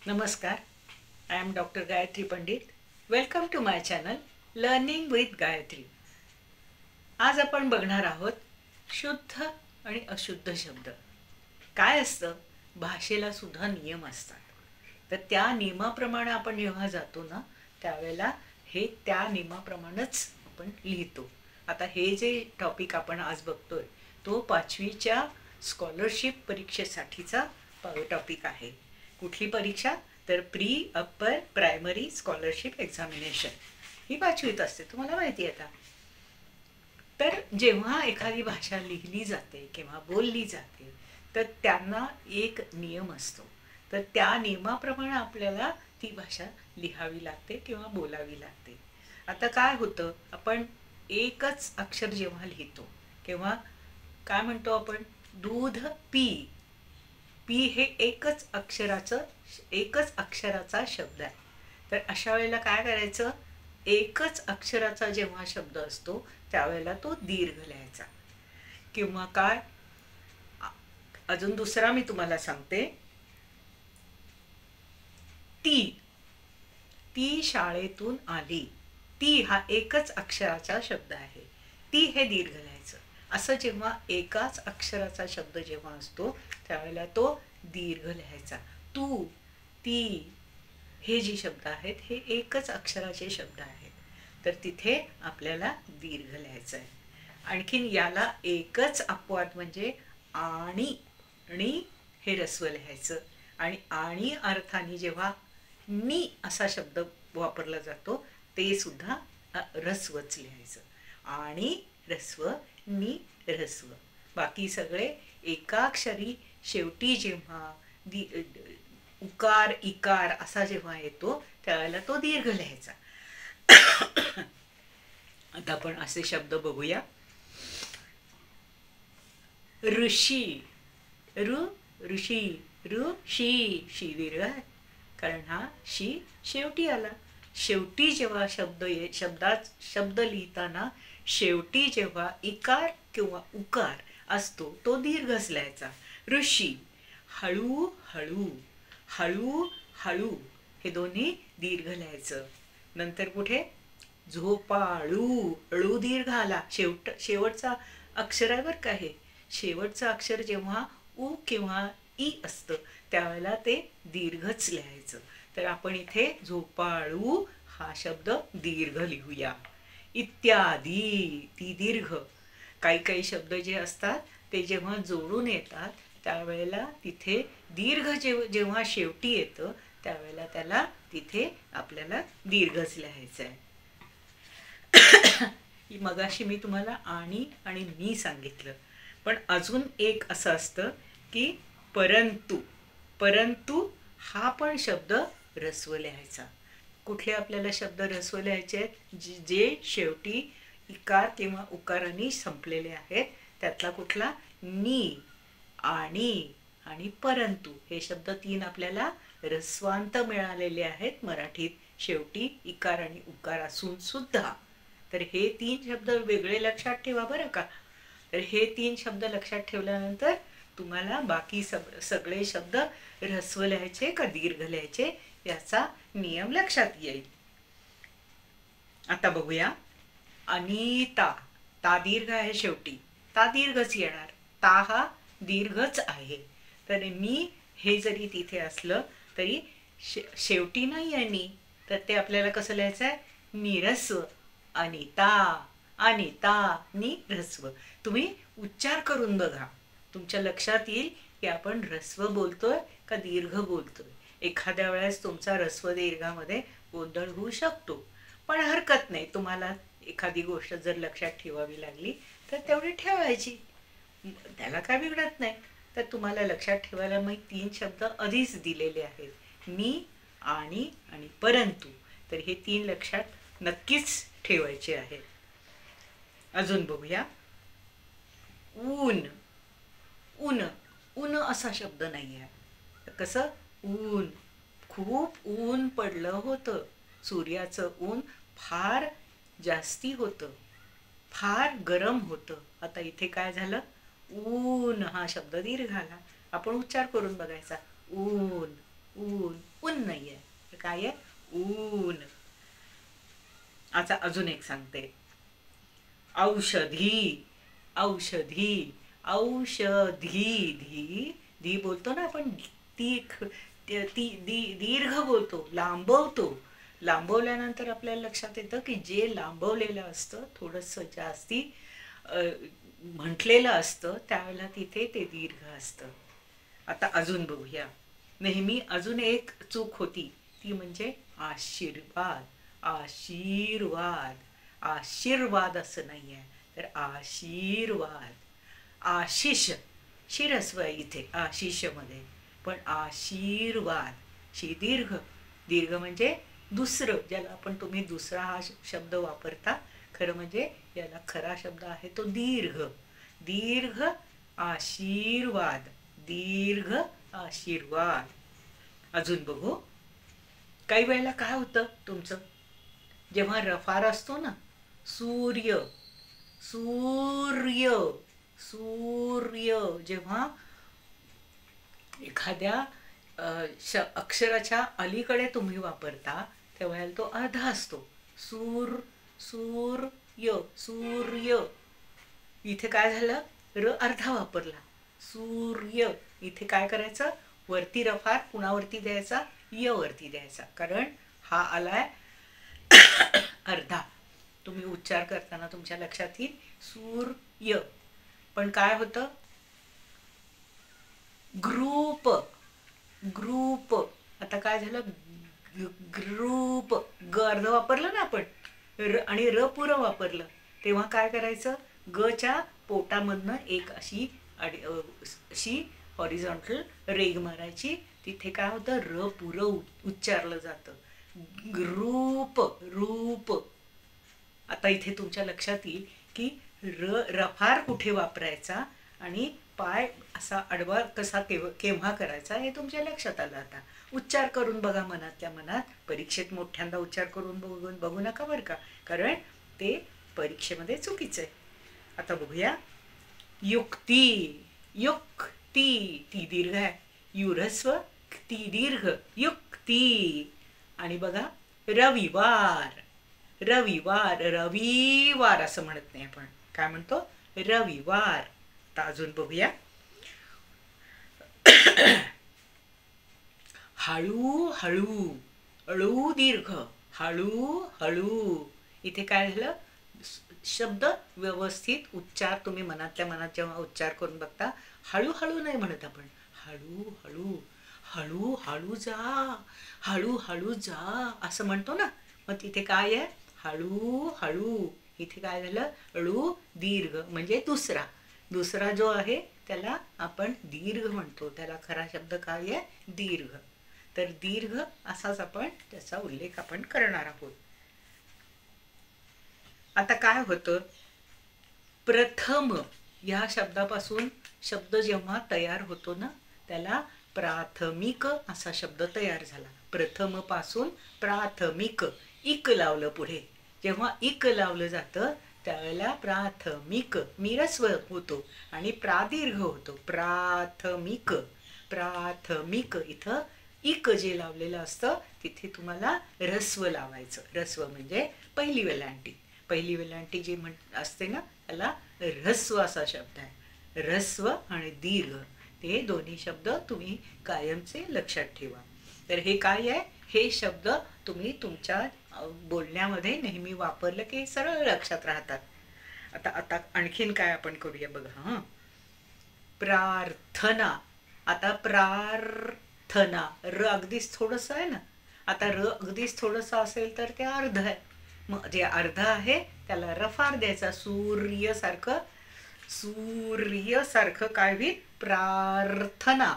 नमस्कार. I am doctor Gayatri Pandit. Welcome to my channel learning with Gayatri. आज आपण बघणार आहोत शुद्ध आणि अशुद्ध शब्द. काय असतं, भाषेला सुद्धा नियम असतात. तर त्या नियमाप्रमाणे आपण जेव्हा जातो ना, त्यावेळेला हे त्या नियमाप्रमाणेच आपण लिहितो. आता हे जे टॉपिक आपण आज बघतोय तो 5वीच्या स्कॉलरशिप परीक्षेसाठीचा टॉपिक आहे. कुठली परीक्षा? तर pre upper primary scholarship examination ही 5वीत असते, तुम्हाला माहिती आहे. आता तर जेव्हा एखादी भाषा लिहिली जाते किंवा बोलली जाते तर त्यांना एक नियम असतो. तर त्या नियमाप्रमाणे आपल्याला ती भाषा लिहावी लागते किंवा बोलावी लागते. आता काय होतं, आपण एकच अक्षर जेव्हा लिहितो किंवा काय म्हणतो आपण, दूध पी. पी हे एकच अक्षराचा शब्द आहे. तर अशा वेळेला काय करायचं, एकच अक्षराचा जेव्हा शब्द असतो त्यावेळेला तो दीर्घ लिहायचा. किंवा काय, अजून दुसरा मी तुम्हाला सांगते. ती. ती शाळेतून आली. ती हा एकच अक्षराचा शब्द आहे. ती हे दीर्घ लिहायचं. असं जेव्हा एकाच अक्षराचा शब्द जेव्हा असतो त्यावेळेला तो दीर्घ लिहायचा. तू, ती हे जे शब्द आहेत हे एकच अक्षराचे शब्द आहेत, तर तिथे आपल्याला दीर्घ लिहायचं आहे. आणखीन याला एकच अपवाद म्हणजे आणि हे ऱ्हस्व लिहायचं. आणि अर्थाने जेव्हा नी असा शब्द वापरला जातो ते सुद्धा ऱ्हस्वच लिहायचं. आणि ऱ्हस्व, नी ऱ्हस्व. बाकी सगळे एकाक्षरी शेवटी जेव्हा उकार इकार असा जेव्हा येतो त्यावेळेला तो दीर्घ लिहायचा. आता आपण असे शब्द बघूया. ऋषी. ऋषी. ऋषी. शी दीर्घ आहे कारण हा शी शेवटी आला. शेवटी जेव्हा शब्द लिहिताना शेवटी जेव्हा इकार किंवा उकार असतो तो दीर्घच लिहायचा. ऋषी. हळू हळू. हळू हळू हे दोन्ही दीर्घ लिहायचं. नंतर कुठे, झोपाळू. ळू दीर्घ आला. शेवटचा अक्षर आहे बरं का हे. शेवटचं अक्षर जेव्हा उ किंवा ई असतं त्यावेळेला ते दीर्घच लिहायचं. तर आपण इथे झोपाळू हा शब्द दीर्घ लिहूया. इत्यादी. ती दीर्घ. काही काही शब्द जे असतात ते जेव्हा जोडून येतात त्यावेळेला तिथे दीर्घ जेव्हा शेवटी येतं त्यावेळेला त्याला तिथे आपल्याला दीर्घच लिहायचं आहे. मगाशी मी तुम्हाला आणि मी सांगितलं. पण अजून एक असं असतं की परंतु. परंतु हा पण शब्द ऱ्हस्व लिहायचा. कुठले आपल्याला शब्द ऱ्हस्व लिहायचे आहेत? जे शेवटी इकार किंवा उकाराने संपलेले आहेत. त्यातला कुठला? नी, आणि परंतु हे शब्द 3 आपल्याला ऱ्हस्वांत मिळालेले आहेत मराठीत, शेवटी इकार आणि उकार असून सुद्धा. तर हे 3 शब्द वेगळे लक्षात ठेवा बरं का. तर हे 3 शब्द लक्षात ठेवल्यानंतर तुम्हाला बाकी सगळे शब्द ऱ्हस्व लिहायचे का दीर्घ लिहायचे याचा नियम लक्षात येईल. आता बघूया. अनिता. ता दीर्घ आहे शेवटी, ता दीर्घच येणार. ता हा दीर्घच आहे. तर मी हे जरी तिथे असलं तरी शेवटी नाही आहे नी, तर ते आपल्याला कसं लिहायचं आहे? निरस्व. अनिता. अनिता नी ऱ्हस्व. तुम्ही उच्चार करून बघा, तुमच्या लक्षात येईल की आपण ऱ्हस्व बोलतोय का दीर्घ बोलतोय. एखाद्या वेळेस तुमचा ऱ्हस्व दीर्घामध्ये गोंधळ होऊ शकतो, पण हरकत नाही. तुम्हाला एखादी गोष्ट जर लक्षात ठेवावी लागली तर तेवढी ठेवायची, त्याला काय बिघडत नाही. तर तुम्हाला लक्षात ठेवायला मी 3 शब्द आधीच दिलेले आहेत, मी, आणि परंतु. तर हे 3 लक्षात नक्कीच ठेवायचे आहेत. अजून बघूया. ऊन. ऊन. ऊन असा शब्द नाही आहे. कसं? ऊन. खूप ऊन पडलं होतं. सूर्याचं ऊन फार जास्ती होतं, फार गरम होतं. आता इथे काय झालं? ऊन हा शब्द दीर्घ आला. आपण उच्चार करून बघायचा. ऊन. ऊन. उन. काय आहे ऊन. आता अजून एक सांगते. औषधी, औषधी, औषधी. धी धी बोलतो ना आपण, ती दीर्घ बोलतो, लांबवतो. लांबवल्यानंतर आपल्याला लक्षात येतं की जे लांबवलेलं असतं थोडंसं जास्ती म्हटलेलं असतं त्यावेळेला तिथे ते दीर्घ असतं. आता अजून बघूया. नेहमी अजून एक चूक होती ती म्हणजे आशीर्वाद. आशीर्वाद, आशीर्वाद असं नाही आहे तर आशीर्वाद. आशिष, शिरस्व इथे आशिष मध्ये, पण आशीर्वाद शी दीर्घ. दीर्घ म्हणजे दुसरं, ज्याला आपण तुम्ही दुसरा हा शब्द वापरता, खरं म्हणजे याला खरा शब्द आहे तो दीर्घ. दीर्घ आशीर्वाद, दीर्घ आशीर्वाद. अजून बघू. काही वेळेला काय होतं तुमचं, जेव्हा रफार असतो ना, सूर्य, सूर्य, सूर्य, जेव्हा एखाद्या अक्षराच्या अलीकडे तुम्ही वापरता तेव्हा तो अर्धा असतो. सूर, सूर्य, सूर्य. इथे काय झालं, र अर्धा वापरला. सूर्य. इथे काय करायचं, वरती रफार पुन्हा द्यायचा, य वरती द्यायचा, कारण हा आलाय अर्धा. तुम्ही उच्चार करताना तुमच्या लक्षात येईल सूर्य. पण काय होतं, ग्रुप, ग्रुप. आता काय झालं, ग्रुप. ग अर्ध वापरलं ना आपण, आणि र पुरं वापरलं, तेव्हा काय करायचं, गच्या पोटामधनं एक अशी हॉरिझॉन्टल रेग मारायची. तिथे काय होतं, र पुरं उच्चारलं जातं. ग्रुप, रूप. आता इथे तुमच्या लक्षात येईल की रफार कुठे वापरायचा आणि पाय असा आडवा कसा केव्हा करायचा हे तुमच्या लक्षात आलं. आता उच्चार करून बघा मनातल्या मनात. परीक्षेत मोठ्यांदा उच्चार करून बघू नका बरं का, कारण ते परीक्षेमध्ये चुकीचं आहे. आता बघूया. युक्ती, युक्ती. ती दीर्घ आहे. युरस्व, ती दीर्घ, युक्ती. आणि बघा रविवार, रविवार, रविवार असं म्हणत नाही आपण, काय म्हणतो, रविवार. आता अजून बघूया. हळू हळू, हळू दीर्घ, हळू हळू. इथे काय झालं, शब्द व्यवस्थित उच्चार तुम्ही मनातल्या मनात जेव्हा उच्चार करून बघता, हळूहळू नाही म्हणत आपण, हळू हळू, हळू हळू जा, हळू हळू जा असं म्हणतो ना. मग तिथे काय आहे, हळू हळू. इथे काय झालं, हळू दीर्घ म्हणजे दुसरा, दुसरा जो आहे त्याला आपण दीर्घ म्हणतो, त्याला खरा शब्द काय आहे, दीर्घ. तर दीर्घ असाच आपण त्याचा उल्लेख आपण करणार आहोत. आता काय होतं, प्रथम या शब्दापासून शब्द जेव्हा तयार होतो ना त्याला प्राथमिक असा शब्द तयार झाला. प्रथम पासून प्राथमिक, इक लावलं पुढे. जेव्हा इक लावलं जातं त्यावेळेला प्राथमिक मिरस्व होतो आणि प्रादीर्घ होतो. प्राथमिक, प्राथमिक. इथं इक जे लावलेलं असतं तिथे तुम्हाला रस्व लावायचं. रस्व म्हणजे पहिली वेलांटी. पहिली वेलांटी जी असते ना त्याला ऱ्हस्व असा शब्द आहे. ऱ्हस्व आणि दीर्घ ते दोन्ही शब्द तुम्ही कायमचे लक्षात ठेवा. तर हे काय आहे, हे शब्द तुम्ही तुमच्या बोलण्यामध्ये नेहमी वापरलं की सरळ लक्षात राहतात. आता आता आणखीन काय आपण करूया बघा. प्रार्थना. आता प्रार्थना, र अगदीच थोडंसं आहे ना. आता र अगदीच थोडंसं असेल तर ते अर्ध आहे. मग जे अर्ध आहे त्याला रफार द्यायचा. सूर्यसारखं, सूर्यसारखं काय होईल, प्रार्थना,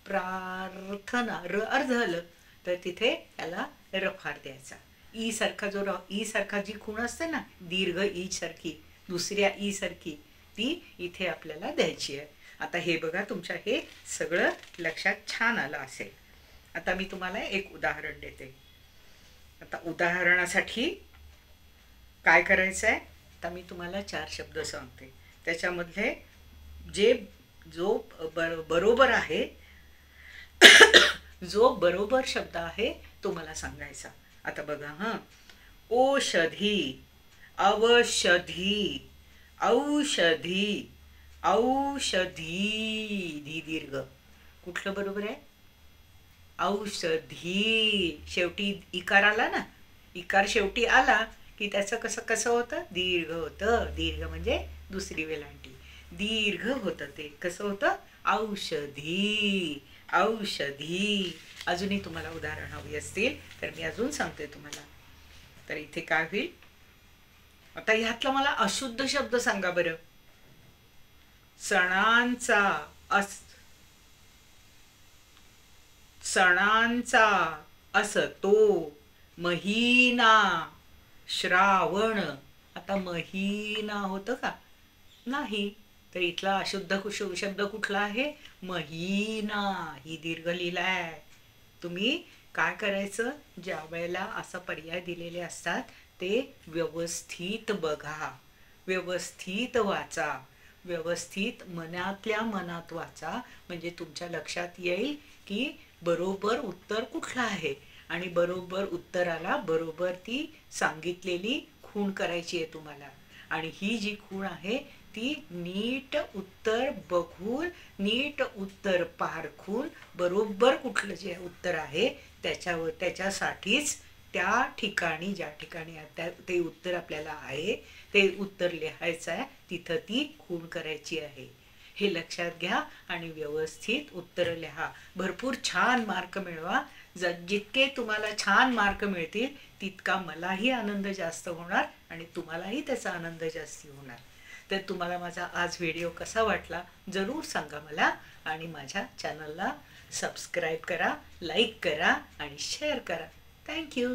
प्रार्थना. र अर्ध झालं तर तिथे त्याला रफार द्यायचा. ई सारखा जो ई सारखा जी खूण असते ना, दीर्घ ई सारखी, दुसऱ्या ई सारखी, ती इथे आपल्याला द्यायची आहे. आता हे बघा, तुमच्या हे सगळं लक्षात छान आलं असेल. आता मी तुम्हाला एक उदाहरण देते. आता उदाहरणासाठी काय करायचं आहे, आता मी तुम्हाला 4 शब्द सांगते. त्याच्यामधले जो बरोबर आहे जो बरोबर शब्द आहे तो मला सांगायचा. आता बघा हां. ओषधी, अवषधी, औषधी, औषधी, धी दीर्घ. कुठलं बरोबर आहे? औषधी. शेवटी इकार आला ना, इकार शेवटी आला की त्याचं कसं कसं होतं? दीर्घ होतं. दीर्घ म्हणजे दुसरी वेलांटी. दीर्घ होतं ते. कसं होतं? औषधी, औषधी. अजूनही तुम्हाला उदाहरण हवी असतील तर मी अजून सांगते तुम्हाला. तर इथे काय होईल? आता ह्यातला मला अशुद्ध शब्द सांगा बरं. सणांचा अस सणांचा असतो महिना श्रावण. आता महिना होतं का? नाही. तर इथला अशुद्ध शब्द कुठला आहे? महिना. ही दीर्घ लिहिलाय. तुम्ही काय करायचं? ज्या वेळेला असा पर्याय दिलेले असतात ते व्यवस्थित बघा, व्यवस्थित वाचा, व्यवस्थित मनातल्या मनात वाचा. म्हणजे तुमच्या लक्षात येईल की बरोबर उत्तर कुठलं आहे आणि बरोबर उत्तराला बरोबर ती सांगितलेली खूण करायची आहे तुम्हाला. आणि ही जी खूण आहे ती नीट उत्तर बघून, नीट उत्तर पारखून बरोबर कुठलं जे उत्तर आहे त्याच्यासाठीच त्या ठिकाणी ज्या ठिकाणी ते उत्तर आपल्याला आहे ते उत्तर लिहायचं आहे, तिथं ती खूण करायची आहे. हे लक्षात घ्या आणि व्यवस्थित उत्तर लिहा. भरपूर छान मार्क मिळवा. जितके तुम्हाला छान मार्क मिळतील तितका मलाही आनंद जास्त होणार आणि तुम्हालाही त्याचा आनंद जास्त होणार. तर तुम्हाला माझा आज व्हिडिओ कसा वाटला जरूर सांगा मला आणि माझ्या चॅनलला सबस्क्राईब करा, लाईक करा आणि शेअर करा. थँक्यू.